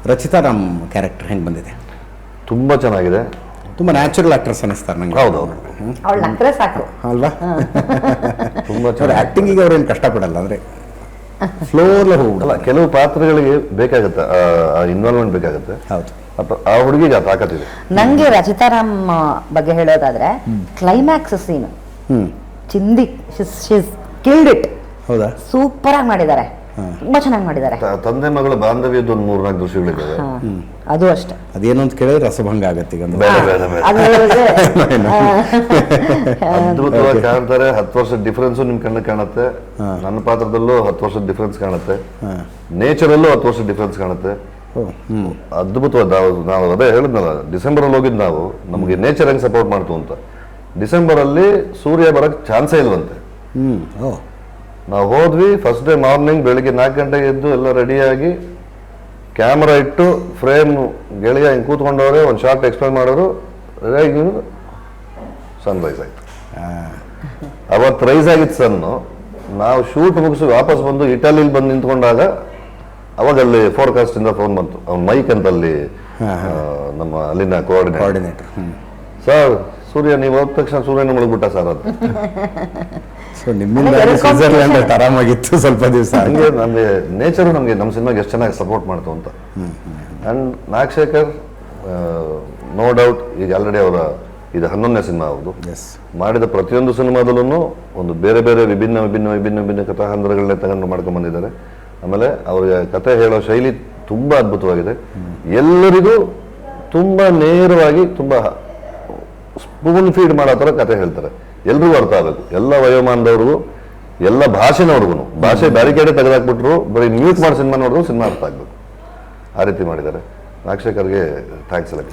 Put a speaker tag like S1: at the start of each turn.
S1: Rachita Ram character ಹೆಂಗೆ ಬಂದಿದೆ?
S2: ತುಂಬ ಚೆನ್ನಾಗಿದೆ.
S1: ತುಂಬ ನ್ಯಾಚುರಲ್ ಆಕ್ಟ್ರೆಸ್ ಅನ್ನಿಸ್ತಾರೆ ನಂಗೆ.
S2: ಹೌದೌದು,
S3: ಅವಳು ನಕ್ಕರೆ ಸಾಕು
S1: ಅಲ್ವಾ?
S2: ತುಂಬ
S1: ಅವ್ರ
S2: ಚೆನ್ನಾಗಿ.
S1: ಆ್ಯಕ್ಟಿಂಗಿಗೆ ಅವ್ರೇನು ಕಷ್ಟಪಡಲ್ಲ, ಅಂದರೆ ಫ್ಲೋರ್ಲೆ
S2: ಅಲ್ಲ,
S1: ಹೋಗ್ಬಿಡಲ್ಲ.
S2: ಕೆಲವು ಪಾತ್ರಗಳಿಗೆ ಬೇಕಾಗುತ್ತೆ ಆ ಇನ್ವಾಲ್ವ್ಮೆಂಟ್ ಬೇಕಾಗುತ್ತೆ.
S1: ಹೌದು.
S2: ಆ ಹುಡುಗಿಗೆ ಆ ತಾಕತ್ತಿದೆ.
S3: ನಂಗೆ ರಚಿತಾರಾಮ್ ಬಗ್ಗೆ ಹೇಳೋದಾದ್ರೆ ಕ್ಲೈಮ್ಯಾಕ್ಸ್ ಸೀನ್
S1: ಹ್ಞೂ.
S3: ಚಿಂದಿ ಕಿಲ್ಡ್ ಇಟ್.
S1: ಹೌದಾ?
S3: ಸೂಪರ್ ಆಗಿ ಮಾಡಿದ್ದಾರೆ, ತುಂಬಾ ಚೆನ್ನಾಗಿ ಮಾಡಿದ್ದಾರೆ.
S2: ತಂದೆ ಮಗಳ ಬಾಂಧವ್ಯದ ಒಂದು 3-4 ದೃಶ್ಯಗಳಿದ್ದಾವೆ.
S3: ಅದು ಅಷ್ಟೇ.
S1: ಅದೇನು ಅಂತ ಕೇಳಿದ್ರೆ ರಸಭಂಗ ಆಗತ್ತೆ ಈಗ.
S2: ಬೇಡ ಬೇಡ ಬೇಡ,
S3: ಅದು ಹೇಳಿದ್ರೆ,
S2: ಅದ್ಭುತವಾಗಿ ಕಾಣ್ತಾರೆ. 10 ವರ್ಷದ ಡಿಫ್ರೆನ್ಸು ನಿಮ್ ಕಣ್ಣಿಗೆ ಕಾಣುತ್ತೆ. ನನ್ನ ಪಾತ್ರದಲ್ಲೂ 10 ವರ್ಷದ ಡಿಫ್ರೆನ್ಸ್ ಕಾಣುತ್ತೆ. ನೇಚರಲ್ಲೂ 10 ವರ್ಷದ ಡಿಫ್ರೆನ್ಸ್ ಕಾಣುತ್ತೆ. ಅದ್ಭುತವಾದ ನಾವು ಅದೇ ಹೇಳಿದ್ನಲ್ಲ, ಡಿಸೆಂಬರ್ ಅಲ್ಲಿ ಹೋಗಿದ್ದು ನಾವು, ನಮಗೆ ನೇಚರ್ ಹೆಂಗ್ ಸಪೋರ್ಟ್ ಮಾಡ್ತು ಅಂತ. ಡಿಸೆಂಬರ್ ಅಲ್ಲಿ ಸೂರ್ಯ ಬರಕ್ ಚಾನ್ಸೇ ಇಲ್ವಂತೆ. ನಾವು ಹೋದ್ವಿ. ಫಸ್ಟ್ ಡೇ ಮಾರ್ನಿಂಗ್ ಬೆಳಿಗ್ಗೆ 4 ಗಂಟೆಗೆ ಎದ್ದು ಎಲ್ಲ ರೆಡಿಯಾಗಿ ಕ್ಯಾಮ್ರಾ ಇಟ್ಟು ಫ್ರೇಮ್ ಗೆಳೆಯ ಹಿಂಗೆ ಕೂತ್ಕೊಂಡವ್ರೆ, ಒಂದು ಶಾರ್ಟ್ ಎಕ್ಸ್ಪ್ಲೇನ್ ಮಾಡೋರು, ರೆಡಿಯಾಗಿ ಸನ್ರೈಸ್ ಆಯ್ತು. ಅವತ್ತು ರೈಸ್ ಆಗಿತ್ತು ಸನ್ನು. ನಾವು ಶೂಟ್ ಮುಗಿಸಿ ವಾಪಸ್ ಬಂದು ಇಟಲಿಲಿ ಬಂದು ನಿಂತ್ಕೊಂಡಾಗ ಅವಾಗ ಅಲ್ಲಿ ಫೋರ್ಕಾಸ್ಟ್ ಇಂದ ಫೋನ್ ಬಂತು. ಅವ್ನ ಮೈಕ್ ಅಂತ ಅಲ್ಲಿ ನಮ್ಮ ಅಲ್ಲಿನ ಕೋಆರ್ಡಿನೇಟರ್, ಸರ್ ಸೂರ್ಯ ನೀವು ಹೋದ ತಕ್ಷಣ ಸೂರ್ಯನ ಮುಳುಗ್ಬಿಟ್ಟ ಸರ್ ಅಂತ.
S1: ಸೊ ನಿಮ್ಮಿಂದ ಸ್ವಿಟ್ಜರ್ಲ್ಯಾಂಡ್ ಆರಾಮಾಗಿತ್ತು ಸ್ವಲ್ಪ ದಿವಸ.
S2: ಹಂಗೆ ನಮಗೆ ನೇಚರು ನಮಗೆ ನಮ್ಮ ಸಿನಿಮಾಗೆ ಎಷ್ಟು ಚೆನ್ನಾಗಿ ಸಪೋರ್ಟ್ ಮಾಡ್ತು ಅಂತ. ಆ್ಯಂಡ್ ನಾಗಶೇಖರ್ ನೋ ಡೌಟ್ ಈಗ ಆಲ್ರೆಡಿ ಅವರ ಇದು 11ನೇ ಸಿನಿಮಾ ಅವ್ರದ್ದು. ಮಾಡಿದ ಪ್ರತಿಯೊಂದು ಸಿನಿಮಾದಲ್ಲೂ ಒಂದು ಬೇರೆ ಬೇರೆ ವಿಭಿನ್ನ ವಿಭಿನ್ನ ವಿಭಿನ್ನ ವಿಭಿನ್ನ ಕಥಾಹಂದರಗಳನ್ನೇ ತಗೊಂಡು ಮಾಡ್ಕೊಂಡು ಬಂದಿದ್ದಾರೆ. ಆಮೇಲೆ ಅವ್ರಿಗೆ ಕತೆ ಹೇಳೋ ಶೈಲಿ ತುಂಬ ಅದ್ಭುತವಾಗಿದೆ. ಎಲ್ಲರಿಗೂ ತುಂಬ ನೇರವಾಗಿ, ತುಂಬ ಸ್ಪೂನ್ ಫೀಡ್ ಮಾಡೋ ಥರ ಕತೆ ಹೇಳ್ತಾರೆ. ಎಲ್ರಿಗೂ ಅರ್ಥ ಆಗಬೇಕು, ಎಲ್ಲ ವಯೋಮಾನದವ್ರಿಗೂ, ಎಲ್ಲ ಭಾಷೆನವ್ರಿಗೂ. ಭಾಷೆ ಬ್ಯಾರಿಕೇಡೆ ತೆಗೆದಾಕ್ಬಿಟ್ರು, ಬರೀ ಮ್ಯೂಟ್ ಮಾಡಿ ಸಿನಿಮಾ ನೋಡಿದ್ರು ಸಿನಿಮಾ ಅರ್ಥ ಆಗಬೇಕು. ಆ ರೀತಿ ಮಾಡಿದ್ದಾರೆ. ನಾಗಶೇಖರ್ಗೆ ಥ್ಯಾಂಕ್ಸ್ ಎಲ್ಲ.